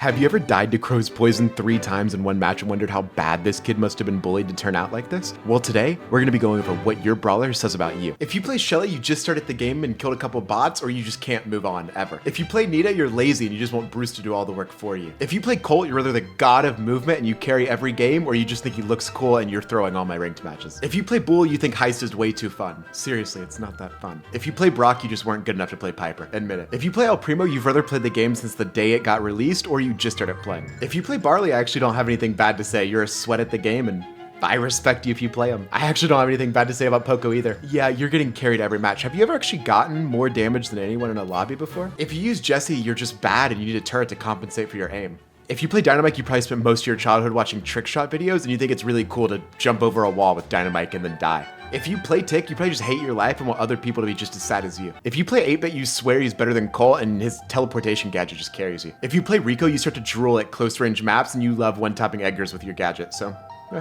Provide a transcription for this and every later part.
Have you ever died to crow's poison 3 times in one match and wondered how bad this kid must have been bullied to turn out like this? Well, today, we're going to be going over what your brawler says about you. If you play Shelly, you just started the game and killed a couple bots, or you just can't move on, ever. If you play Nita, you're lazy and you just want Bruce to do all the work for you. If you play Colt, you're either the god of movement and you carry every game, or you just think he looks cool and you're throwing all my ranked matches. If you play Bull, you think Heist is way too fun. Seriously, it's not that fun. If you play Brock, you just weren't good enough to play Piper. Admit it. If you play El Primo, you've rather played the game since the day it got released, or you just started playing. If you play Barley, I actually don't have anything bad to say. You're a sweat at the game, and I respect you if you play him. I actually don't have anything bad to say about Poco either. Yeah, you're getting carried every match. Have you ever actually gotten more damage than anyone in a lobby before? If you use Jesse, you're just bad and you need a turret to compensate for your aim. If you play Dynamite, you probably spent most of your childhood watching trick shot videos and you think it's really cool to jump over a wall with Dynamite and then die. If you play Tick, you probably just hate your life and want other people to be just as sad as you. If you play 8-Bit, you swear he's better than Colt and his teleportation gadget just carries you. If you play Rico, you start to drool at close range maps and you love one-tapping Edgars with your gadget, so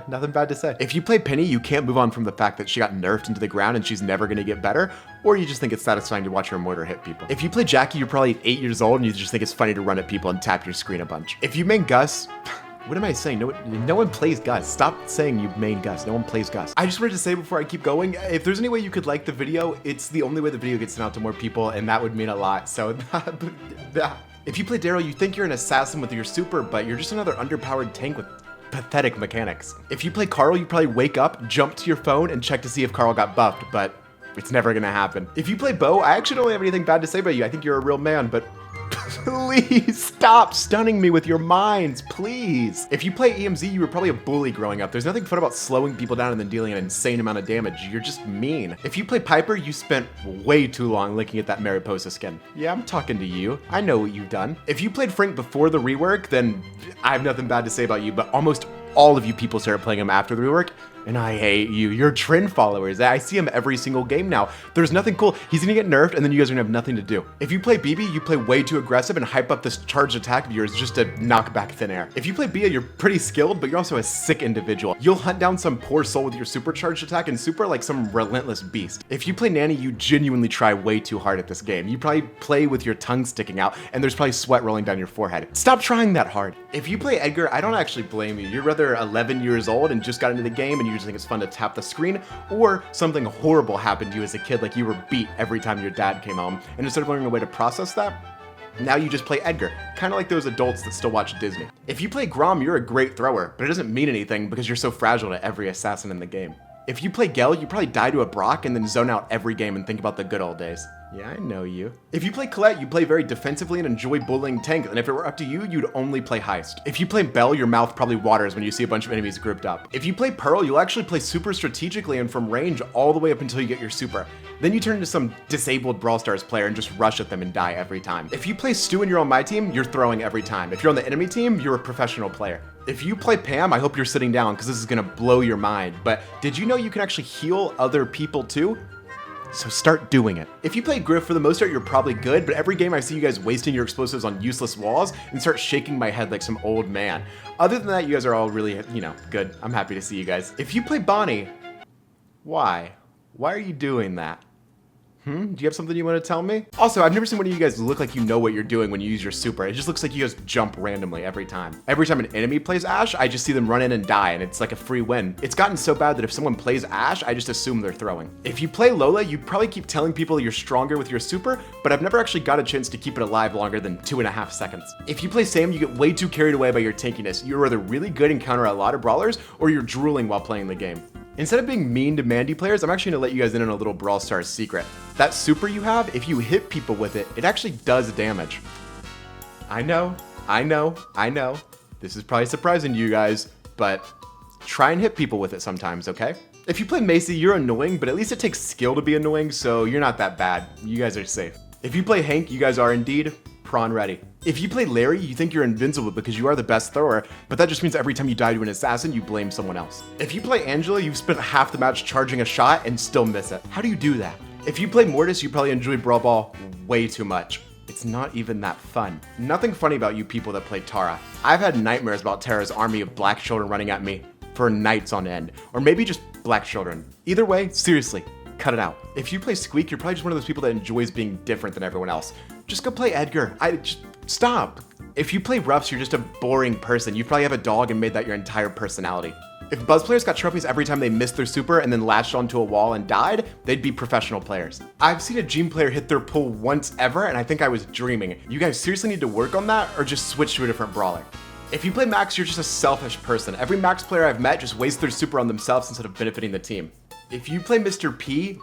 nothing bad to say. If you play Penny, you can't move on from the fact that she got nerfed into the ground and she's never gonna get better, or you just think it's satisfying to watch her mortar hit people. If you play Jackie, you're probably 8 years old and you just think it's funny to run at people and tap your screen a bunch. If you main Gus, what am I saying? No one plays Gus. Stop saying you main Gus. No one plays Gus. I just wanted to say before I keep going, if there's any way you could like the video, it's the only way the video gets sent out to more people, and that would mean a lot. So, if you play Daryl, you think you're an assassin with your super, but you're just another underpowered tank with pathetic mechanics. If you play Carl, you probably wake up, jump to your phone, and check to see if Carl got buffed, but it's never gonna happen. If you play Bo, I actually don't have anything bad to say about you. I think you're a real man, but please stop stunning me with your minds, please. If you play EMZ, you were probably a bully growing up. There's nothing fun about slowing people down and then dealing an insane amount of damage. You're just mean. If you play Piper, you spent way too long looking at that Mariposa skin. Yeah, I'm talking to you. I know what you've done. If you played Frank before the rework, then I have nothing bad to say about you, but almost all of you people started playing him after the rework, and I hate you. You're trend followers. I see him every single game now. There's nothing cool. He's gonna get nerfed, and then you guys are gonna have nothing to do. If you play BB, you play way too aggressive and hype up this charged attack of yours just to knock back thin air. If you play Bia, you're pretty skilled, but you're also a sick individual. You'll hunt down some poor soul with your supercharged attack and super like some relentless beast. If you play Nanny, you genuinely try way too hard at this game. You probably play with your tongue sticking out, and there's probably sweat rolling down your forehead. Stop trying that hard. If you play Edgar, I don't actually blame you. You're rather 11 years old and just got into the game and you just think it's fun to tap the screen, or something horrible happened to you as a kid, like you were beat every time your dad came home, and instead of learning a way to process that, now you just play Edgar, kind of like those adults that still watch Disney. If you play Grom, you're a great thrower, but it doesn't mean anything because you're so fragile to every assassin in the game. If you play Gale, you probably die to a Brock and then zone out every game and think about the good old days. Yeah, I know you. If you play Colette, you play very defensively and enjoy bullying tank, and if it were up to you, you'd only play Heist. If you play Belle, your mouth probably waters when you see a bunch of enemies grouped up. If you play Pearl, you'll actually play super strategically and from range all the way up until you get your super. Then you turn into some disabled Brawl Stars player and just rush at them and die every time. If you play Stu and you're on my team, you're throwing every time. If you're on the enemy team, you're a professional player. If you play Pam, I hope you're sitting down because this is gonna blow your mind, but did you know you can actually heal other people too? So start doing it. If you play Griff, for the most part, you're probably good, but every game I see you guys wasting your explosives on useless walls and start shaking my head like some old man. Other than that, you guys are all really, good. I'm happy to see you guys. If you play Bonnie, why? Why are you doing that? Do you have something you want to tell me? Also, I've never seen one of you guys look like you know what you're doing when you use your super. It just looks like you guys jump randomly every time. Every time an enemy plays Ashe, I just see them run in and die, and it's like a free win. It's gotten so bad that if someone plays Ashe, I just assume they're throwing. If you play Lola, you probably keep telling people you're stronger with your super, but I've never actually got a chance to keep it alive longer than 2.5 seconds. If you play Sam, you get way too carried away by your tankiness. You're either really good and counter a lot of brawlers, or you're drooling while playing the game. Instead of being mean to Mandy players, I'm actually gonna let you guys in on a little Brawl Stars secret. That super you have, if you hit people with it, it actually does damage. I know. This is probably surprising to you guys, but try and hit people with it sometimes, okay? If you play Macy, you're annoying, but at least it takes skill to be annoying, so you're not that bad. You guys are safe. If you play Hank, you guys are indeed prawn ready. If you play Larry, you think you're invincible because you are the best thrower, but that just means every time you die to an assassin, you blame someone else. If you play Angela, you've spent half the match charging a shot and still miss it. How do you do that? If you play Mortis, you probably enjoy Brawl Ball way too much. It's not even that fun. Nothing funny about you people that play Tara. I've had nightmares about Tara's army of black children running at me for nights on end, or maybe just black children. Either way, seriously, cut it out. If you play Squeak, you're probably just one of those people that enjoys being different than everyone else. Just go play Edgar. Stop. If you play roughs, you're just a boring person. You probably have a dog and made that your entire personality. If Buzz players got trophies every time they missed their super and then latched onto a wall and died, they'd be professional players. I've seen a Gene player hit their pull once ever, and I think I was dreaming. You guys seriously need to work on that or just switch to a different brawler. If you play Max, you're just a selfish person. Every Max player I've met just wastes their super on themselves instead of benefiting the team. If you play Mr. P,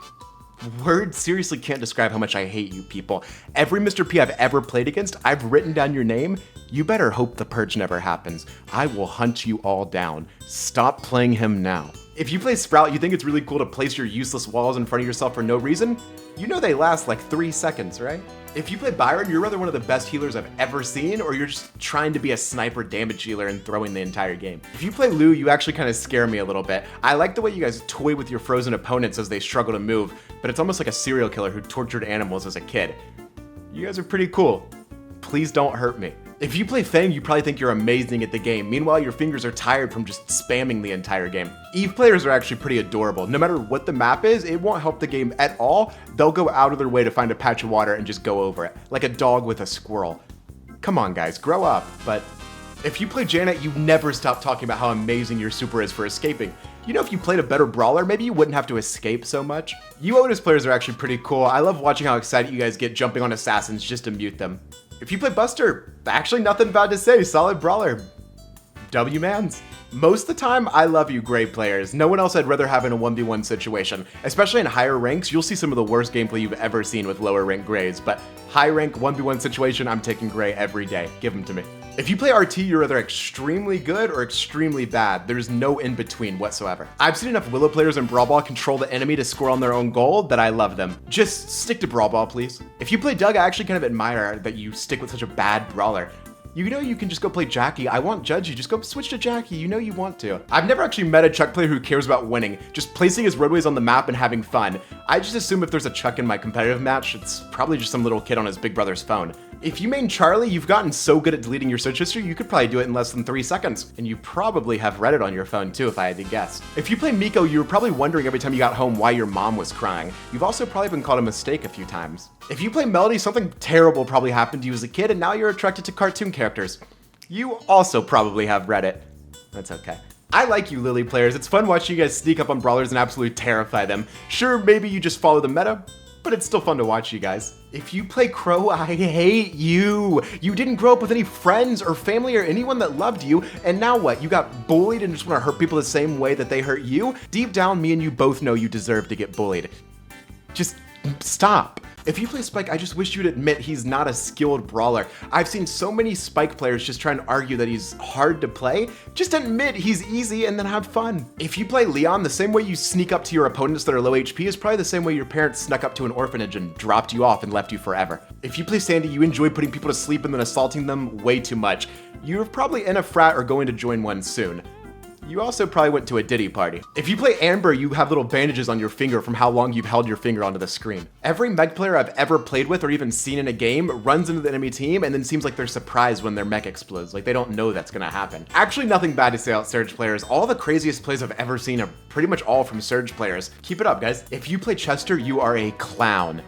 words seriously can't describe how much I hate you people. Every Mr. P I've ever played against, I've written down your name. You better hope the purge never happens. I will hunt you all down. Stop playing him now. If you play Sprout, you think it's really cool to place your useless walls in front of yourself for no reason? You know they last like 3 seconds, right? If you play Byron, you're either one of the best healers I've ever seen, or you're just trying to be a sniper damage dealer and throwing the entire game. If you play Lou, you actually kind of scare me a little bit. I like the way you guys toy with your frozen opponents as they struggle to move, but it's almost like a serial killer who tortured animals as a kid. You guys are pretty cool. Please don't hurt me. If you play Fang, you probably think you're amazing at the game. Meanwhile, your fingers are tired from just spamming the entire game. Eve players are actually pretty adorable. No matter what the map is, it won't help the game at all. They'll go out of their way to find a patch of water and just go over it, like a dog with a squirrel. Come on guys, grow up. But if you play Janet, you never stop talking about how amazing your super is for escaping. You know, if you played a better brawler, maybe you wouldn't have to escape so much. You Otis players are actually pretty cool. I love watching how excited you guys get jumping on assassins just to mute them. If you play Buster, actually nothing bad to say, solid brawler. W-mans. Most of the time, I love you Gray players. No one else I'd rather have in a 1v1 situation. Especially in higher ranks, you'll see some of the worst gameplay you've ever seen with lower rank Grays, but high rank 1v1 situation, I'm taking Gray every day. Give them to me. If you play RT, you're either extremely good or extremely bad. There's no in between whatsoever. I've seen enough Willow players in Brawl Ball control the enemy to score on their own goal that I love them. Just stick to Brawl Ball, please. If you play Doug, I actually kind of admire that you stick with such a bad brawler. You know you can just go play Jackie. I won't judge you. Just go switch to Jackie. You know you want to. I've never actually met a Chuck player who cares about winning, just placing his roadways on the map and having fun. I just assume if there's a Chuck in my competitive match, it's probably just some little kid on his big brother's phone. If you main Charlie, you've gotten so good at deleting your search history, you could probably do it in less than 3 seconds. And you probably have Reddit on your phone too, if I had to guess. If you play Miko, you were probably wondering every time you got home why your mom was crying. You've also probably been called a mistake a few times. If you play Melody, something terrible probably happened to you as a kid and now you're attracted to cartoon characters. You also probably have Reddit. That's okay. I like you Lily players. It's fun watching you guys sneak up on brawlers and absolutely terrify them. Sure, maybe you just follow the meta, but it's still fun to watch you guys. If you play Crow, I hate you. You didn't grow up with any friends or family or anyone that loved you, and now what? You got bullied and just want to hurt people the same way that they hurt you? Deep down, me and you both know you deserve to get bullied. Just stop. If you play Spike, I just wish you'd admit he's not a skilled brawler. I've seen so many Spike players just try and argue that he's hard to play. Just admit he's easy and then have fun. If you play Leon, the same way you sneak up to your opponents that are low HP is probably the same way your parents snuck up to an orphanage and dropped you off and left you forever. If you play Sandy, you enjoy putting people to sleep and then assaulting them way too much. You're probably in a frat or going to join one soon. You also probably went to a Diddy party. If you play Amber, you have little bandages on your finger from how long you've held your finger onto the screen. Every mech player I've ever played with or even seen in a game runs into the enemy team and then seems like they're surprised when their mech explodes, like they don't know that's gonna happen. Actually, nothing bad to say about Surge players. All the craziest plays I've ever seen are pretty much all from Surge players. Keep it up, guys. If you play Chester, you are a clown.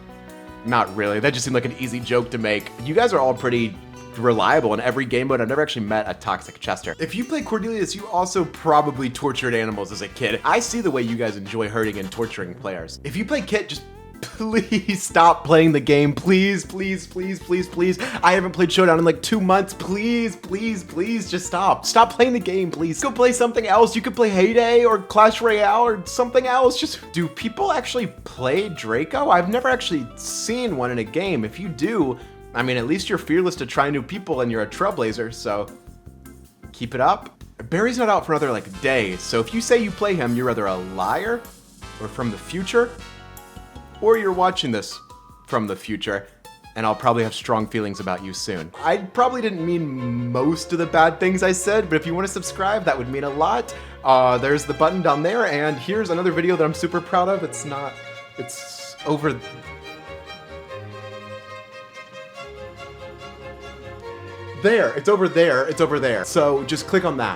Not really, that just seemed like an easy joke to make. You guys are all pretty reliable in every game mode. I've never actually met a toxic Chester. If you play Cordelius, you also probably tortured animals as a kid. I see the way you guys enjoy hurting and torturing players. If you play Kit, just please stop playing the game. Please, please, please, please, please. I haven't played Showdown in like 2 months. Please, please, please, just stop. Stop playing the game, please. Go play something else. You could play Heyday or Clash Royale or something else. Just, do people actually play Draco? I've never actually seen one in a game. If you do, I mean, at least you're fearless to try new people and you're a trailblazer, so keep it up. Barry's not out for another like day, so if you say you play him, you're either a liar or from the future, or you're watching this from the future, and I'll probably have strong feelings about you soon. I probably didn't mean most of the bad things I said, but if you want to subscribe, that would mean a lot. There's the button down there, and here's another video that I'm super proud of. It's over. There, it's over there, it's over there. So just click on that.